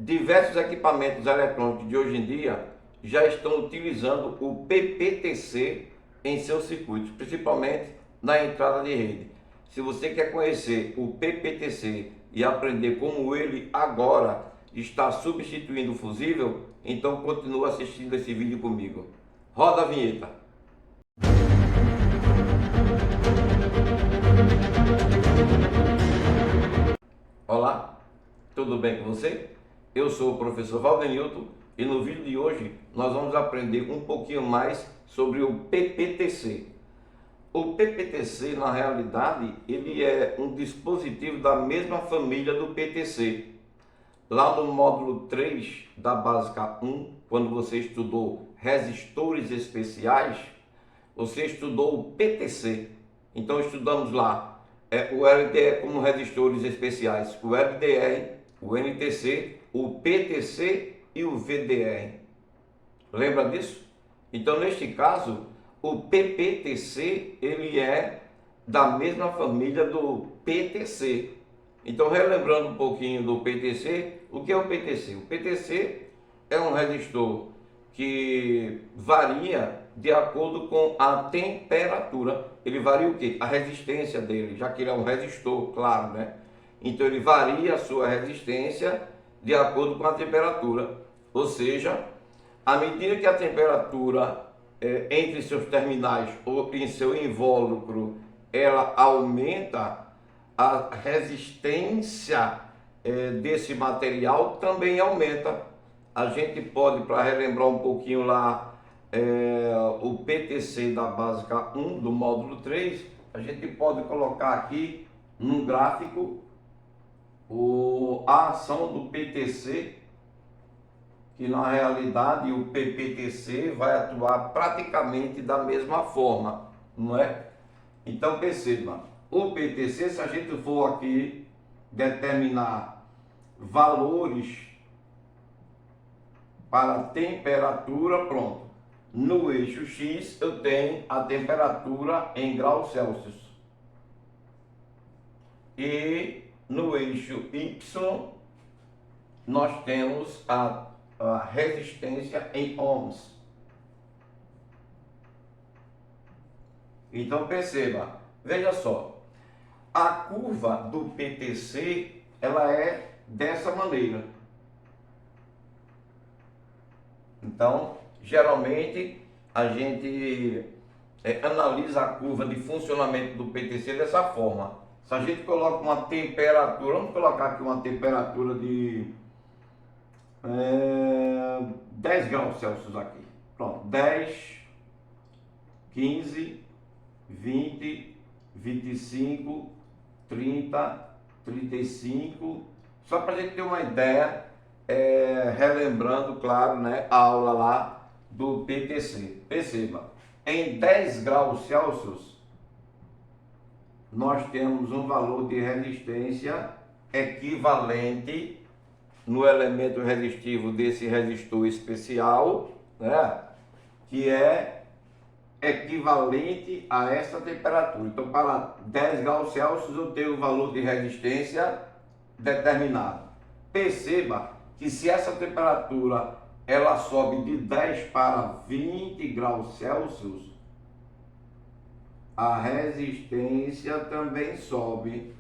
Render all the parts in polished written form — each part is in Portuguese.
Diversos equipamentos eletrônicos de hoje em dia já estão utilizando o PPTC em seus circuitos, principalmente na entrada de rede. Se você quer conhecer o PPTC e aprender como ele agora está substituindo o fusível, então continua assistindo esse vídeo comigo. Roda a vinheta. Olá, tudo bem com você? Eu sou o professor Valdenilton e no vídeo de hoje nós vamos aprender um pouquinho mais sobre o PPTC. O PPTC, na realidade, ele é um dispositivo da mesma família do PTC. Lá no módulo 3 da Básica 1, quando você estudou resistores especiais, você estudou o PTC. Então estudamos lá o LDE como resistores especiais, o LDR, o NTC, o PTC e o VDR. Lembra disso? Então, neste caso, o PPTC ele é da mesma família do PTC. Então, relembrando um pouquinho do PTC, o que é o PTC? O PTC é um resistor que varia de acordo com a temperatura. Ele varia o quê? A resistência dele, já que ele é um resistor, claro, né? Então ele varia a sua resistência de acordo com a temperatura. Ou seja, à medida que a temperatura entre seus terminais ou em seu invólucro, ela aumenta, a resistência desse material também aumenta. A gente pode, para relembrar um pouquinho lá, o PTC da Básica 1 do módulo 3, a gente pode colocar aqui num gráfico a ação do PTC, que na realidade o PPTC vai atuar praticamente da mesma forma, não é? Então perceba, o PTC, se a gente for aqui determinar valores para temperatura, pronto. No eixo X eu tenho a temperatura em graus Celsius. E no eixo Y nós temos a resistência em ohms. Então perceba, veja só, a curva do PTC ela é dessa maneira. Então, geralmente a gente analisa a curva de funcionamento do PTC dessa forma. Se a gente coloca uma temperatura, vamos colocar aqui uma temperatura de 10 graus Celsius aqui. Pronto, 10, 15, 20, 25, 30, 35. Só para a gente ter uma ideia, relembrando, claro, né, a aula lá do PTC. Perceba, em 10 graus Celsius, nós temos um valor de resistência equivalente no elemento resistivo desse resistor especial, né, que é equivalente a essa temperatura. Então, para 10 graus Celsius, eu tenho o valor de resistência determinado. Perceba que se essa temperatura ela sobe de 10 para 20 graus Celsius, a resistência também sobe.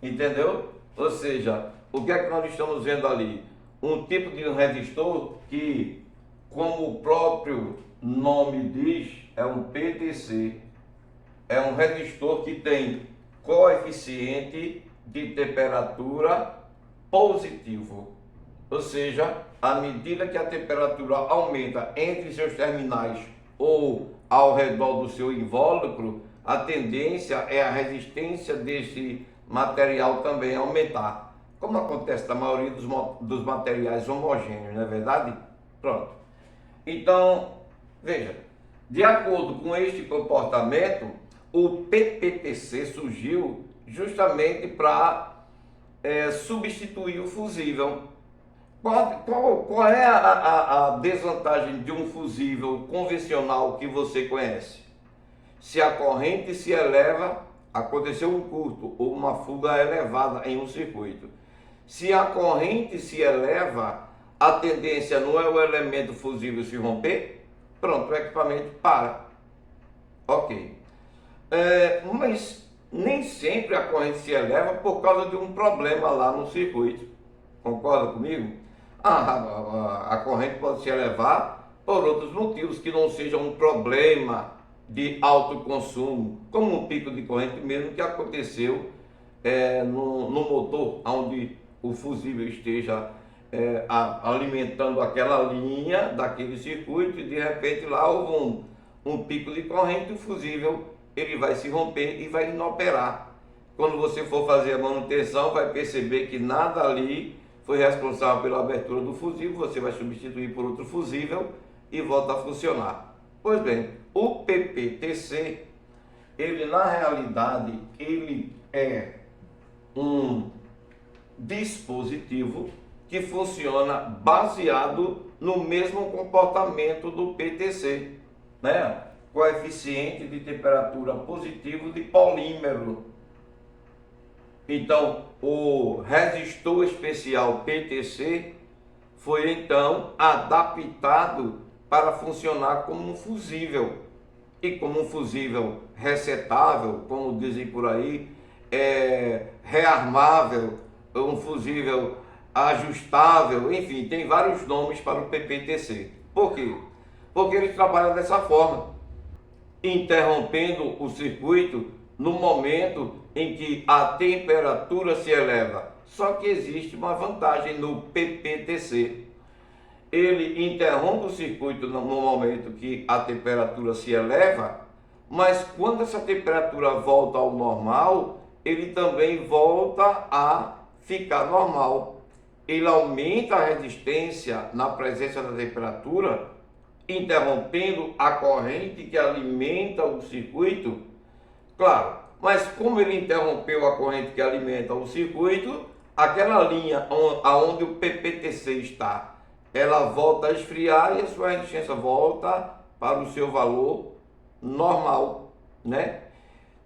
Entendeu? Ou seja, o que é que nós estamos vendo ali? Um tipo de resistor que, como o próprio nome diz, é um PTC. É um resistor que tem coeficiente de temperatura positivo. Ou seja, à medida que a temperatura aumenta entre seus terminais ou ao redor do seu invólucro, a tendência é a resistência desse material também aumentar, como acontece na maioria dos materiais homogêneos, não é verdade? Pronto. Então, veja, de acordo com este comportamento, o PPTC surgiu justamente para substituir o fusível. Qual é a desvantagem de um fusível convencional que você conhece? Se a corrente se eleva, aconteceu um curto ou uma fuga elevada em um circuito. Se a corrente se eleva, a tendência não é o elemento fusível se romper? Pronto, o equipamento para. Ok. Mas nem sempre a corrente se eleva por causa de um problema lá no circuito. Concorda comigo? A corrente pode se elevar por outros motivos que não sejam um problema de alto consumo, como um pico de corrente mesmo que aconteceu no motor, onde o fusível esteja alimentando aquela linha daquele circuito e de repente lá houve um pico de corrente, o fusível ele vai se romper e vai inoperar. Quando você for fazer a manutenção, vai perceber que nada ali foi responsável pela abertura do fusível, você vai substituir por outro fusível e volta a funcionar. Pois bem, o PPTC, ele na realidade, ele é um dispositivo que funciona baseado no mesmo comportamento do PTC, né? Coeficiente de temperatura positivo de polímero. Então, o resistor especial PTC foi então adaptado para funcionar como um fusível. E como um fusível resetável, como dizem por aí, rearmável, um fusível ajustável, enfim, tem vários nomes para o PPTC. Por quê? Porque ele trabalha dessa forma, interrompendo o circuito no momento em que a temperatura se eleva. Só que existe uma vantagem no PPTC. Ele interrompe o circuito no momento que a temperatura se eleva, mas quando essa temperatura volta ao normal, ele também volta a ficar normal. Ele aumenta a resistência na presença da temperatura, interrompendo a corrente que alimenta o circuito. Claro, mas como ele interrompeu a corrente que alimenta o circuito, aquela linha onde o PPTC está, ela volta a esfriar e a sua resistência volta para o seu valor normal, né?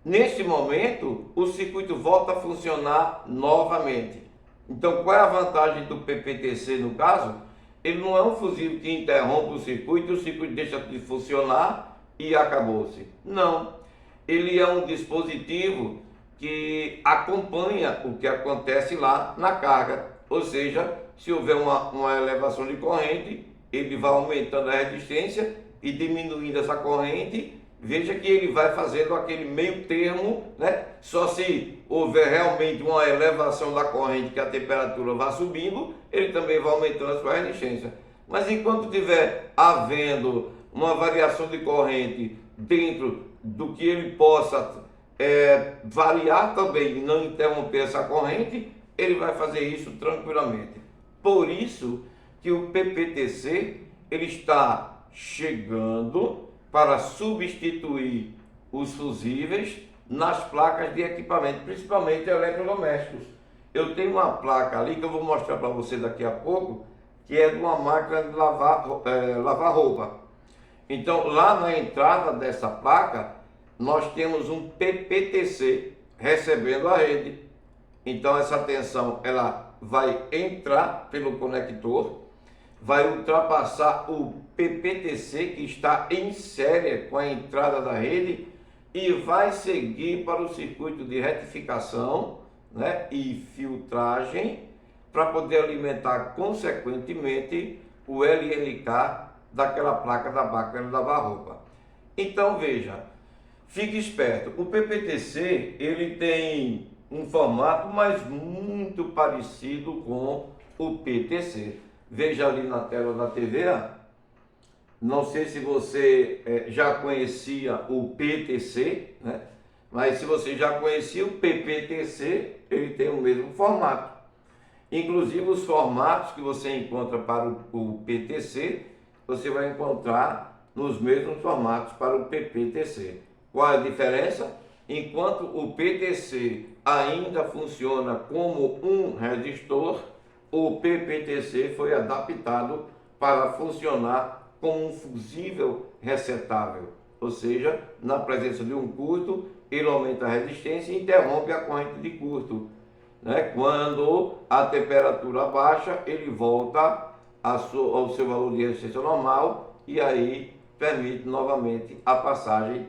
Neste momento, o circuito volta a funcionar novamente. Então, qual é a vantagem do PPTC no caso? Ele não é um fusível que interrompe o circuito deixa de funcionar e acabou-se. Não. Ele é um dispositivo que acompanha o que acontece lá na carga. Ou seja, se houver uma elevação de corrente, ele vai aumentando a resistência e diminuindo essa corrente. Veja que ele vai fazendo aquele meio termo, né? Só se houver realmente uma elevação da corrente, que a temperatura vai subindo, ele também vai aumentando a sua resistência. Mas enquanto tiver havendo uma variação de corrente dentro do que ele possa variar também e não interromper essa corrente, ele vai fazer isso tranquilamente. Por isso que o PPTC ele está chegando para substituir os fusíveis nas placas de equipamento, principalmente eletrodomésticos. Eu tenho uma placa ali que eu vou mostrar para você daqui a pouco, que é de uma máquina de lavar roupa. Então, lá na entrada dessa placa, nós temos um PPTC recebendo a rede. Então, essa tensão ela vai entrar pelo conector, vai ultrapassar o PPTC que está em série com a entrada da rede e vai seguir para o circuito de retificação, né, e filtragem para poder alimentar consequentemente o LNK daquela placa da máquina de lavar roupa. Então veja, fique esperto, o PPTC ele tem um formato mas muito parecido com o PTC. Veja ali na tela da TV, não sei se você já conhecia o PTC, né? Mas se você já conhecia o PPTC, ele tem o mesmo formato. Inclusive os formatos que você encontra para o PTC, você vai encontrar nos mesmos formatos para o PPTC. Qual é a diferença? Enquanto o PTC ainda funciona como um resistor, o PPTC foi adaptado para funcionar como um fusível resetável, ou seja, na presença de um curto, ele aumenta a resistência e interrompe a corrente de curto. né? Quando a temperatura baixa, ele volta ao seu valor de resistência normal e aí permite novamente a passagem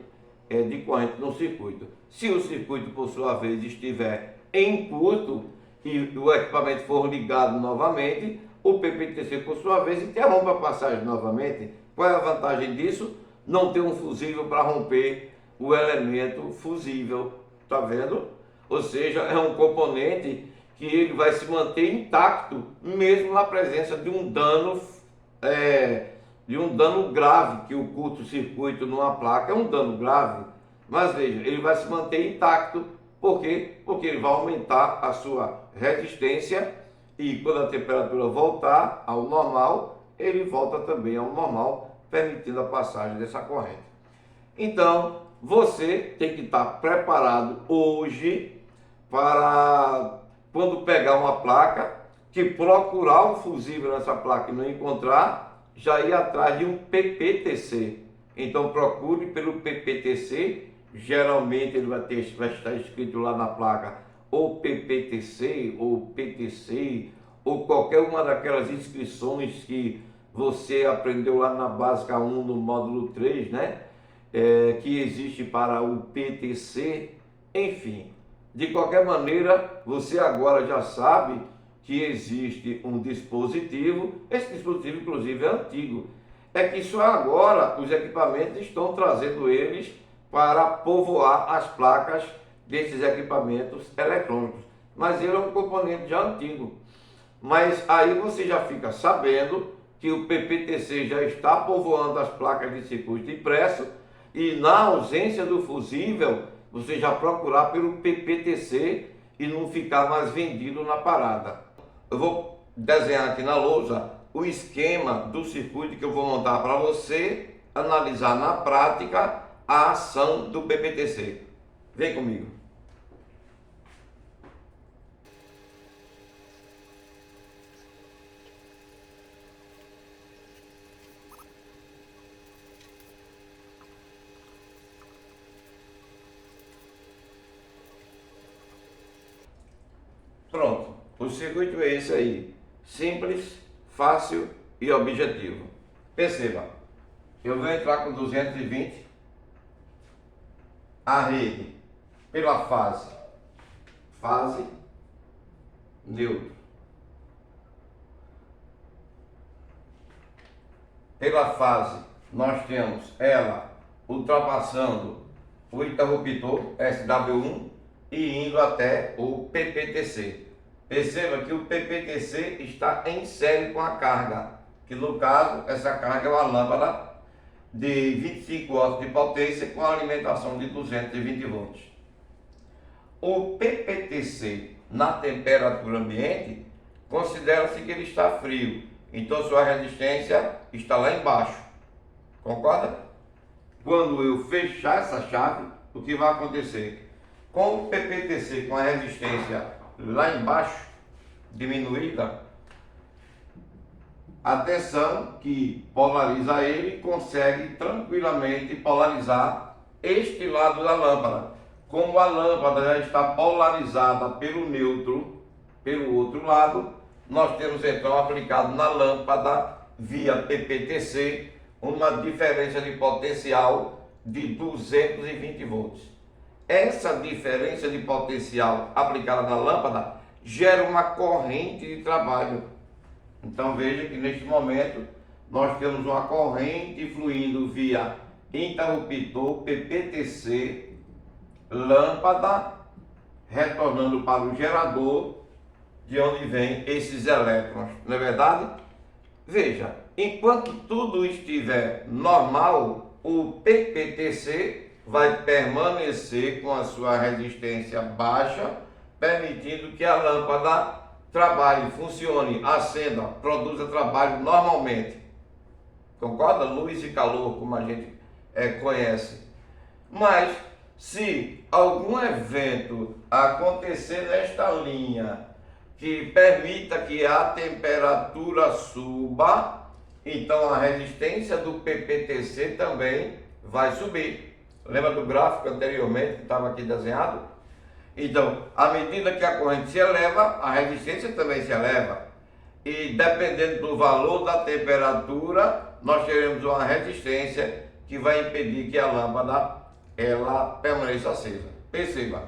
de corrente no circuito. Se o circuito, por sua vez, estiver em curto e o equipamento for ligado novamente, o PPTC, por sua vez, interrompe a passagem novamente. Qual é a vantagem disso? Não ter um fusível para romper o elemento fusível, tá vendo? Ou seja, é um componente que ele vai se manter intacto, mesmo na presença de um dano grave, que o curto-circuito numa placa é um dano grave. Mas veja, ele vai se manter intacto, por quê? Porque ele vai aumentar a sua resistência e quando a temperatura voltar ao normal, ele volta também ao normal, permitindo a passagem dessa corrente. Então, você tem que estar preparado hoje para, quando pegar uma placa, que procurar um fusível nessa placa e não encontrar, já ir atrás de um PPTC. Então, procure pelo PPTC, geralmente ele vai estar escrito lá na placa ou PPTC, ou PTC, ou qualquer uma daquelas inscrições que você aprendeu lá na Básica 1, no módulo 3, né? Que existe para o PTC, enfim. De qualquer maneira, você agora já sabe que existe um dispositivo, esse dispositivo inclusive é antigo, é que só agora os equipamentos estão trazendo eles para povoar as placas desses equipamentos eletrônicos, mas ele é um componente já antigo. Mas aí você já fica sabendo que o PPTC já está povoando as placas de circuito impresso e na ausência do fusível, você já procurar pelo PPTC e não ficar mais vendido na parada. Eu vou desenhar aqui na lousa o esquema do circuito que eu vou montar para você analisar na prática a ação do PPTC. Vem comigo. Pronto, o circuito é esse aí, simples, fácil e objetivo. Perceba, eu vou entrar com 220, a rede pela fase, neutro. Pela fase, nós temos ela ultrapassando o interruptor SW1 e indo até o PPTC. Perceba que o PPTC está em série com a carga, que no caso, essa carga é uma lâmpada de 25 watts de potência com alimentação de 220 volts. O PPTC na temperatura ambiente, considera-se que ele está frio, então sua resistência está lá embaixo, concorda? Quando eu fechar essa chave, o que vai acontecer? Com o PPTC com a resistência lá embaixo, diminuída, a tensão que polariza ele consegue tranquilamente polarizar este lado da lâmpada. Como a lâmpada já está polarizada pelo neutro, pelo outro lado, nós temos então aplicado na lâmpada via PPTC uma diferença de potencial de 220 volts. Essa diferença de potencial aplicada na lâmpada gera uma corrente de trabalho. Então veja que neste momento nós temos uma corrente fluindo via interruptor PPTC, lâmpada, retornando para o gerador, de onde vem esses elétrons, não é verdade? Veja, enquanto tudo estiver normal, o PPTC vai permanecer com a sua resistência baixa, permitindo que a lâmpada trabalhe, funcione, acenda, produza trabalho normalmente. Concorda? Luz e calor, como a gente conhece. Mas, se algum evento acontecer nesta linha que permita que a temperatura suba, então a resistência do PPTC também vai subir. Lembra do gráfico anteriormente que estava aqui desenhado? Então, à medida que a corrente se eleva, a resistência também se eleva. E dependendo do valor da temperatura, nós teremos uma resistência que vai impedir que a lâmpada ela permaneça acesa. Perceba,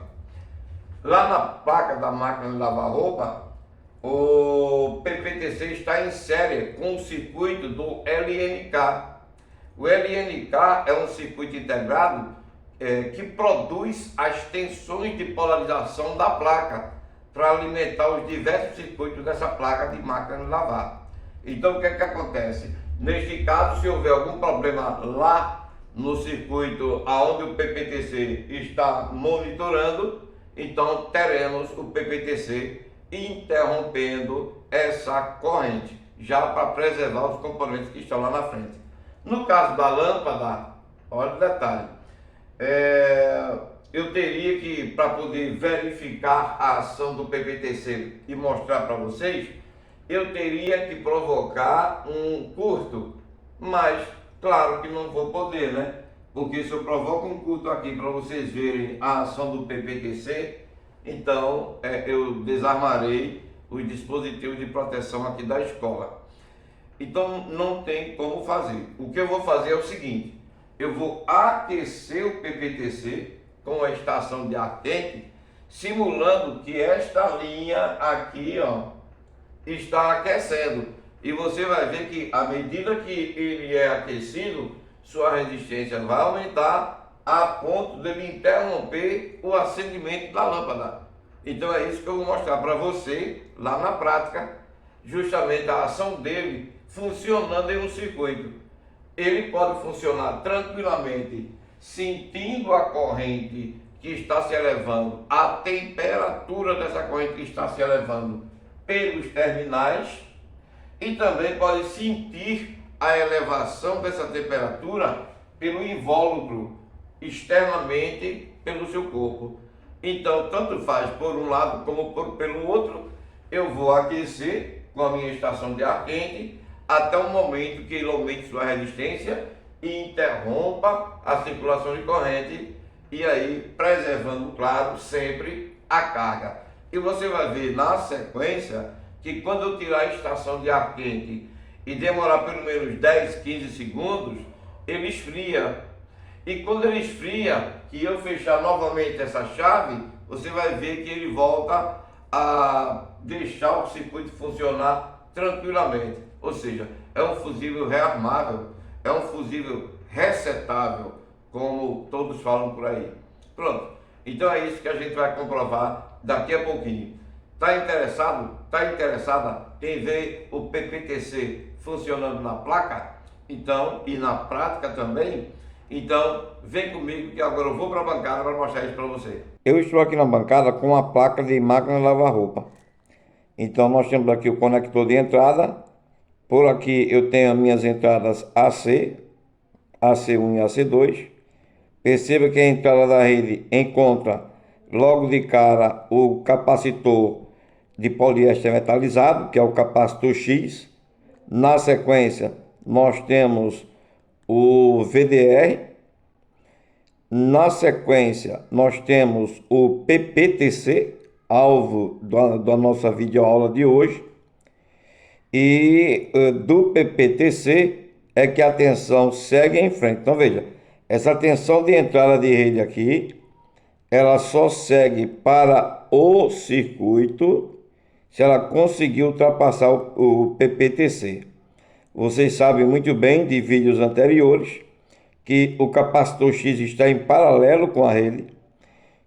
lá na placa da máquina de lavar roupa, o PPTC está em série com o circuito do LNK. O LNK é um circuito integrado que produz as tensões de polarização da placa para alimentar os diversos circuitos dessa placa de máquina de lavar. Então o que é que acontece? Neste caso, se houver algum problema lá no circuito aonde o PPTC está monitorando, então teremos o PPTC interrompendo essa corrente, já para preservar os componentes que estão lá na frente. No caso da lâmpada, olha o detalhe, eu teria que, para poder verificar a ação do PPTC e mostrar para vocês, eu teria que provocar um curto, mas claro que não vou poder, né? Porque se eu provoco um curto aqui para vocês verem a ação do PPTC, então eu desarmarei os dispositivos de proteção aqui da escola. Então não tem como fazer. O que eu vou fazer é o seguinte: eu vou aquecer o PPTC com a estação de ar quente, simulando que esta linha aqui, ó, está aquecendo. E você vai ver que à medida que ele é aquecido, sua resistência vai aumentar a ponto de ele interromper o acendimento da lâmpada. Então é isso que eu vou mostrar para você lá na prática, justamente a ação dele funcionando em um circuito. Ele pode funcionar tranquilamente, sentindo a corrente que está se elevando, a temperatura dessa corrente que está se elevando pelos terminais, e também pode sentir a elevação dessa temperatura pelo invólucro, externamente pelo seu corpo. Então, tanto faz por um lado como pelo outro, eu vou aquecer com a minha estação de ar quente até o momento que ele aumente sua resistência e interrompa a circulação de corrente, e aí preservando, claro, sempre a carga. E você vai ver na sequência que quando eu tirar a estação de ar quente e demorar pelo menos 10, 15 segundos, ele esfria. E quando ele esfria, que eu fechar novamente essa chave, você vai ver que ele volta a deixar o circuito funcionar tranquilamente. Ou seja, é um fusível rearmável, é um fusível resetável, como todos falam por aí. Pronto, então é isso que a gente vai comprovar daqui a pouquinho. Está interessado? Está interessada em ver o PPTC funcionando na placa? Então, e na prática também? Então, vem comigo que agora eu vou para a bancada para mostrar isso para você. Eu estou aqui na bancada com a placa de máquina de lavar roupa. Então, nós temos aqui o conector de entrada. Por aqui eu tenho as minhas entradas AC, AC1 e AC2. Perceba que a entrada da rede encontra logo de cara o capacitor de poliéster metalizado, que é o capacitor X. Na sequência, nós temos o VDR. Na sequência, nós temos o PPTC, alvo da nossa videoaula de hoje. E do PPTC é que a tensão segue em frente. Então veja, essa tensão de entrada de rede aqui, ela só segue para o circuito se ela conseguir ultrapassar o PPTC. Vocês sabem muito bem de vídeos anteriores que o capacitor X está em paralelo com a rede,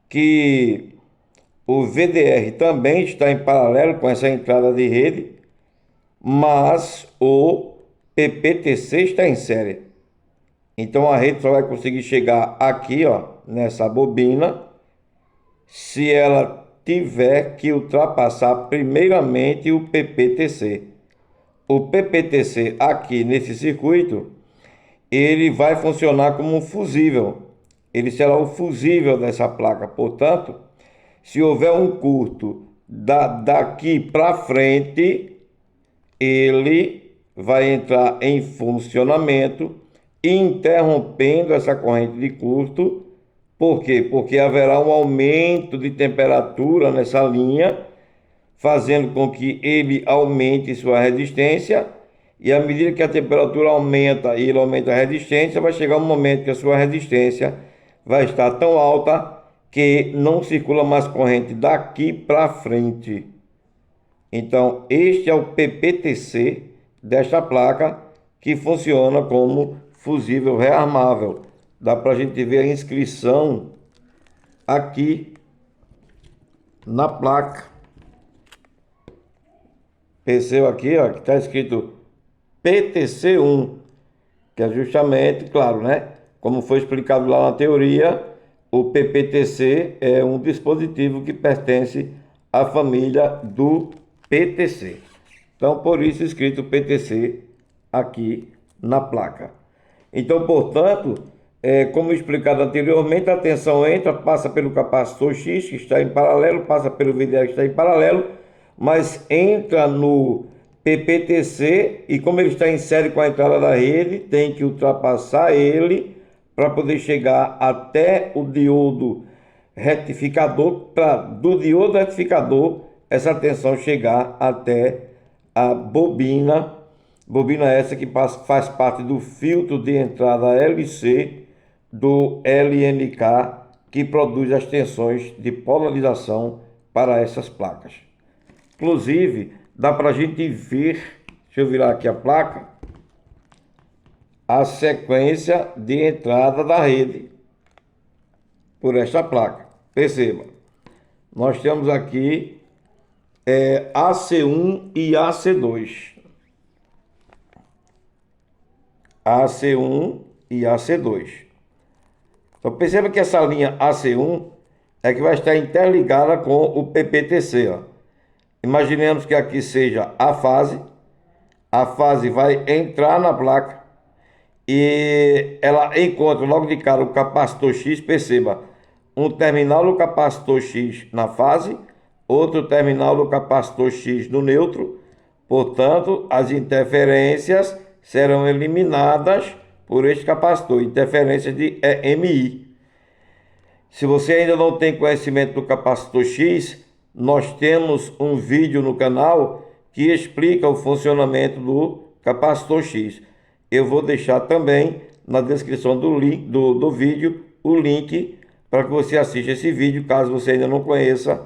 que o VDR também está em paralelo com essa entrada de rede, mas o PPTC está em série. Então a rede só vai conseguir chegar aqui, ó, nessa bobina, se ela tiver que ultrapassar primeiramente o PPTC. O PPTC aqui nesse circuito, ele vai funcionar como um fusível. Ele será o fusível dessa placa. Portanto, se houver um curto daqui para frente, ele vai entrar em funcionamento, interrompendo essa corrente de curto Por quê? Porque haverá um aumento de temperatura nessa linha, fazendo com que ele aumente sua resistência, e à medida que a temperatura aumenta e ele aumenta a resistência, vai chegar um momento que a sua resistência vai estar tão alta que não circula mais corrente daqui para frente. Então, este é o PPTC desta placa, que funciona como fusível rearmável. Dá para a gente ver a inscrição aqui na placa. Perceba aqui, ó, que está escrito PTC1, que é justamente, claro, né? Como foi explicado lá na teoria, o PPTC é um dispositivo que pertence à família do PTC. Então, por isso escrito PTC aqui na placa. Então, portanto, como explicado anteriormente, a tensão entra, passa pelo capacitor X, que está em paralelo, passa pelo VDR, que está em paralelo, mas entra no PPTC e, como ele está em série com a entrada da rede, tem que ultrapassar ele para poder chegar até o diodo retificador, para do diodo retificador essa tensão chegar até a bobina essa que faz parte do filtro de entrada LC do LNK, que produz as tensões de polarização para essas placas. Inclusive, dá para a gente ver, deixa eu virar aqui a placa, a sequência de entrada da rede por esta placa. Perceba, nós temos aqui AC1 e AC2. AC1 e AC2. Então perceba que essa linha AC1 é que vai estar interligada com o PPTC. Ó. Imaginemos que aqui seja a fase vai entrar na placa e ela encontra logo de cara o capacitor X. Perceba, um terminal do capacitor X na fase, outro terminal do capacitor X no neutro. Portanto, as interferências serão eliminadas por este capacitor, interferência de EMI. Se você ainda não tem conhecimento do capacitor X, nós temos um vídeo no canal que explica o funcionamento do capacitor X. Eu vou deixar também na descrição do vídeo o link para que você assista esse vídeo, caso você ainda não conheça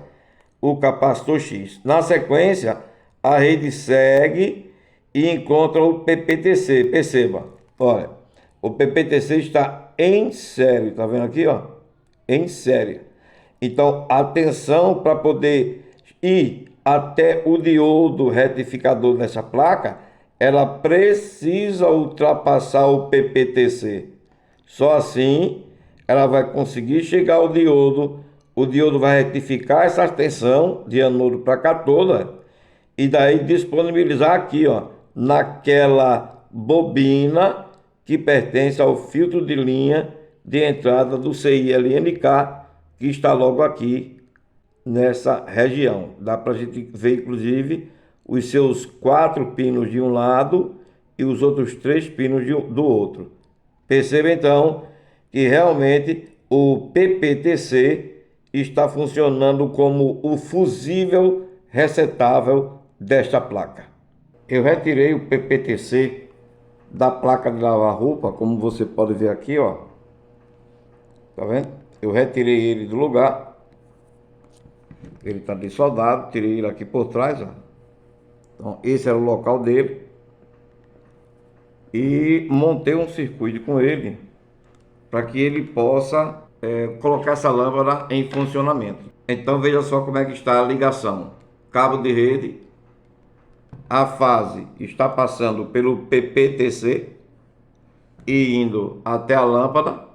o capacitor X. Na sequência, a rede segue e encontra o PPTC. Perceba, olha, o PPTC está em série, tá vendo aqui, ó? Em série. Então, a tensão para poder ir até o diodo retificador dessa placa, ela precisa ultrapassar o PPTC. Só assim ela vai conseguir chegar ao diodo, o diodo vai retificar essa tensão de anodo para cátoda e daí disponibilizar aqui, ó, naquela bobina que pertence ao filtro de linha de entrada do CI-LNK, que está logo aqui nessa região. Dá para a gente ver, inclusive, os seus 4 pinos de um lado e os outros 3 pinos do outro. Perceba então que realmente o PPTC está funcionando como o fusível resetável desta placa. Eu retirei o PPTC da placa de lavar roupa, como você pode ver aqui, ó. Tá vendo? Eu retirei ele do lugar. Ele está dessoldado, tirei ele aqui por trás, ó. Então, esse era o local dele. E montei um circuito com ele para que ele possa colocar essa lâmpada em funcionamento. Então veja só como é que está a ligação. Cabo de rede, a fase está passando pelo PPTC e indo até a lâmpada.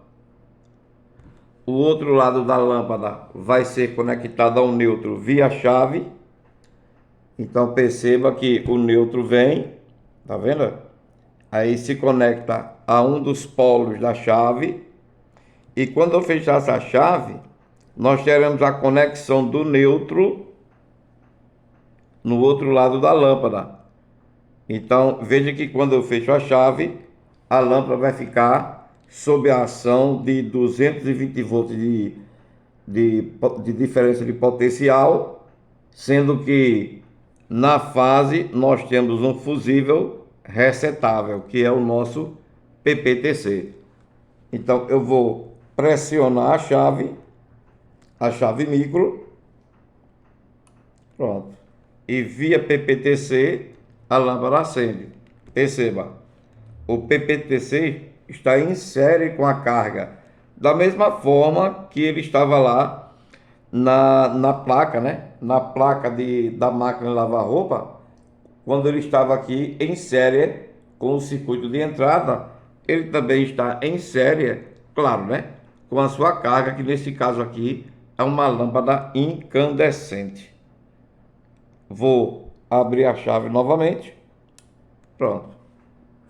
O outro lado da lâmpada vai ser conectado ao neutro via chave. Então perceba que o neutro vem, tá vendo? Aí se conecta a um dos polos da chave. E quando eu fechar essa chave, nós teremos a conexão do neutro no outro lado da lâmpada. Então veja que quando eu fecho a chave, a lâmpada vai ficar sob a ação de 220 volts de diferença de potencial, sendo que na fase nós temos um fusível resetável, que é o nosso PPTC. Então eu vou pressionar a chave micro, pronto, e via PPTC a lâmpada acende. Perceba, o PPTC está em série com a carga, da mesma forma que ele estava lá na placa, né? Na placa da máquina de lavar roupa, quando ele estava aqui em série com o circuito de entrada, ele também está em série, claro, né? Com a sua carga, que nesse caso aqui é uma lâmpada incandescente. Vou abrir a chave novamente. Pronto.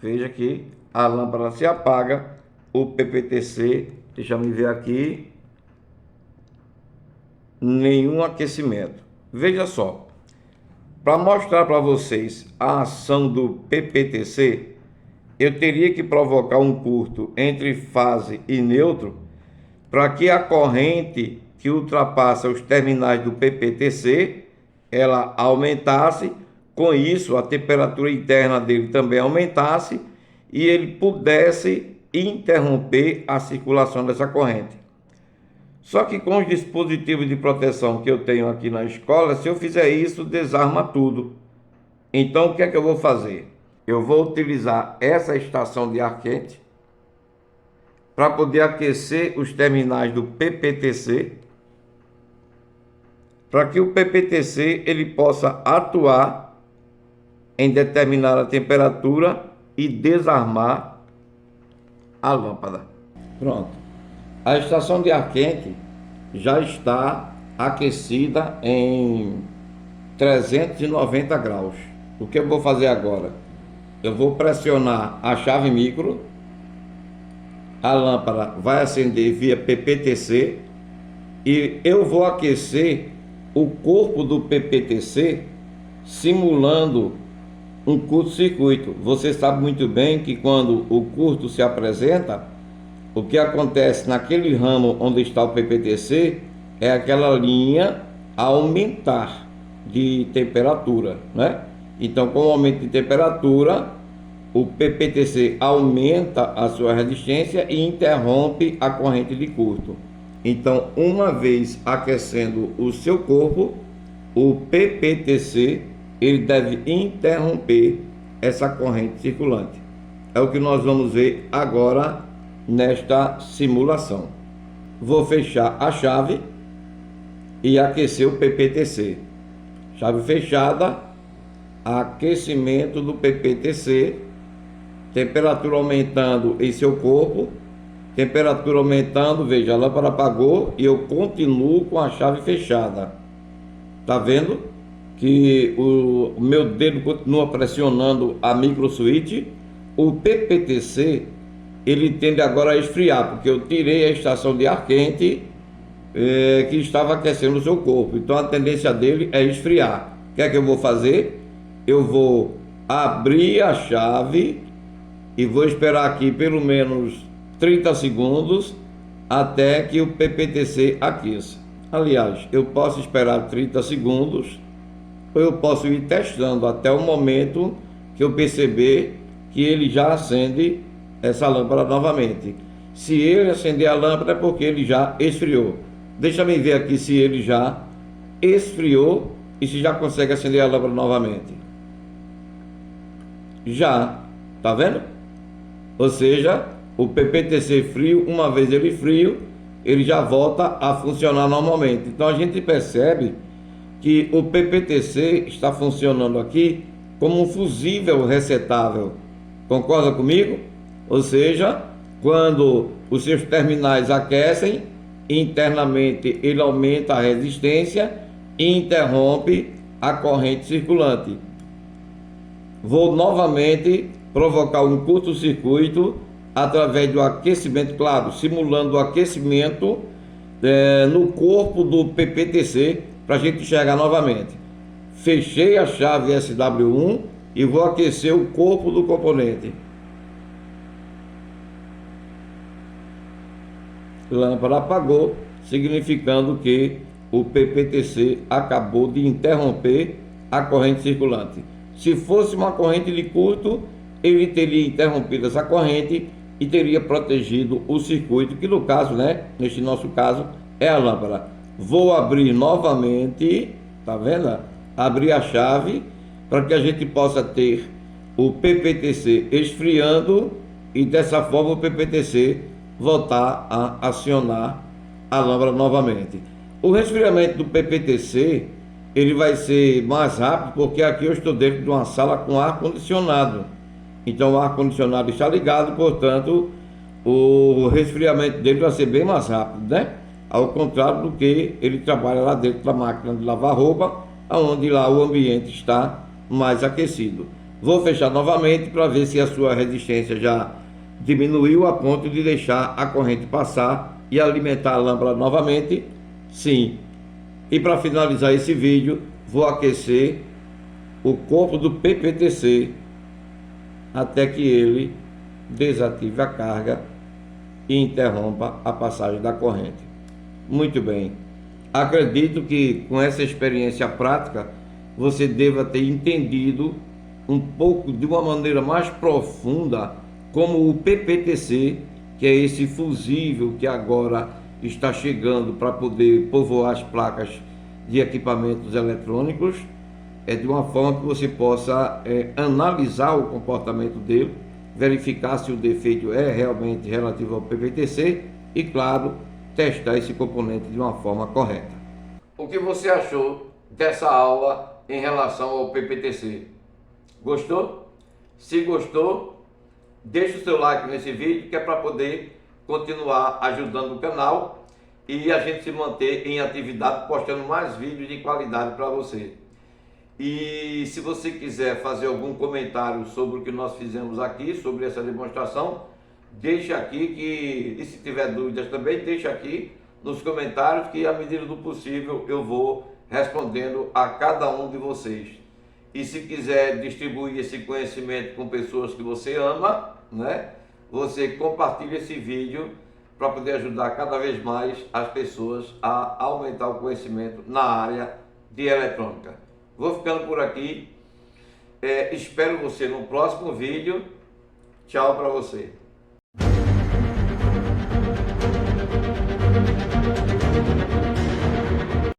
Veja que a lâmpada se apaga, o PPTC, deixa eu ver aqui, nenhum aquecimento. Veja só, para mostrar para vocês a ação do PPTC, eu teria que provocar um curto entre fase e neutro para que a corrente que ultrapassa os terminais do PPTC, ela aumentasse, com isso a temperatura interna dele também aumentasse e ele pudesse interromper a circulação dessa corrente. Só que com os dispositivos de proteção que eu tenho aqui na escola, se eu fizer isso, desarma tudo. Então o que é que eu vou fazer? Eu vou utilizar essa estação de ar quente para poder aquecer os terminais do PPTC, para que o PPTC ele possa atuar em determinada temperatura e desarmar a lâmpada. Pronto. A estação de ar quente já está aquecida em 390 graus. O que eu vou fazer agora? Eu vou pressionar a chave micro, a lâmpada vai acender via PPTC e eu vou aquecer o corpo do PPTC simulando um curto-circuito. Você sabe muito bem que quando o curto se apresenta, o que acontece naquele ramo onde está o PPTC é aquela linha aumentar de temperatura, né? Então, com o aumento de temperatura, o PPTC aumenta a sua resistência e interrompe a corrente de curto. Então, uma vez aquecendo o seu corpo, o PPTC ele deve interromper essa corrente circulante. É o que nós vamos ver agora nesta simulação. Vou fechar a chave e aquecer o PPTC. Chave fechada, aquecimento do PPTC, temperatura aumentando em seu corpo, temperatura aumentando, veja, a lâmpada apagou e eu continuo com a chave fechada. Tá vendo que o meu dedo continua pressionando a micro switch? O PPTC ele tende agora a esfriar, porque eu tirei a estação de ar quente que estava aquecendo o seu corpo. Então a tendência dele é esfriar. O que é que eu vou fazer? Eu vou abrir a chave e vou esperar aqui pelo menos 30 segundos até que o PPTC aqueça. Aliás, eu posso esperar 30 segundos ou eu posso ir testando até o momento que eu perceber que ele já acende essa lâmpada novamente. Se ele acender a lâmpada é porque ele já esfriou. Deixa eu ver aqui se ele já esfriou e se já consegue acender a lâmpada novamente. Já, tá vendo? Ou seja, o PPTC frio, uma vez ele frio, ele já volta a funcionar normalmente. Então a gente percebe que o PPTC está funcionando aqui como um fusível resetável. Concorda comigo? Ou seja, quando os seus terminais aquecem, internamente ele aumenta a resistência e interrompe a corrente circulante. Vou novamente provocar um curto-circuito através do aquecimento, claro, simulando o aquecimento no corpo do PPTC para a gente enxergar novamente. Fechei a chave SW1 e vou aquecer o corpo do componente. lâmpada apagou, significando que o PPTC acabou de interromper a corrente circulante. Se fosse uma corrente de curto, ele teria interrompido essa corrente e teria protegido o circuito, que no caso, né, neste nosso caso, é a lâmpada. Vou abrir novamente, tá vendo? Abrir a chave para que a gente possa ter o PPTC esfriando e dessa forma o PPTC voltar a acionar a lâmpada novamente. O resfriamento do PPTC ele vai ser mais rápido porque aqui eu estou dentro de uma sala com ar condicionado. Então o ar condicionado está ligado, portanto o resfriamento dele vai ser bem mais rápido, né? Ao contrário do que ele trabalha lá dentro da máquina de lavar roupa, onde lá o ambiente está mais aquecido. Vou fechar novamente para ver se a sua resistência já diminuiu a ponto de deixar a corrente passar e alimentar a lâmpada novamente. Sim. E para finalizar esse vídeo, vou aquecer o corpo do PPTC até que ele desative a carga e interrompa a passagem da corrente. Muito bem. Acredito que com essa experiência prática você deva ter entendido um pouco de uma maneira mais profunda como o PPTC, que é esse fusível que agora está chegando para poder povoar as placas de equipamentos eletrônicos, de uma forma que você possa analisar o comportamento dele, verificar se o defeito é realmente relativo ao PPTC e, claro, testar esse componente de uma forma correta. O que você achou dessa aula em relação ao PPTC? Gostou? Se gostou, deixa o seu like nesse vídeo que é para poder continuar ajudando o canal e a gente se manter em atividade postando mais vídeos de qualidade para você. E se você quiser fazer algum comentário sobre o que nós fizemos aqui, sobre essa demonstração, deixa aqui e se tiver dúvidas também, deixa aqui nos comentários que à medida do possível eu vou respondendo a cada um de vocês. E se quiser distribuir esse conhecimento com pessoas que você ama, né? Você compartilha esse vídeo para poder ajudar cada vez mais as pessoas a aumentar o conhecimento na área de eletrônica. Vou ficando por aqui. Espero você no próximo vídeo. Tchau para você.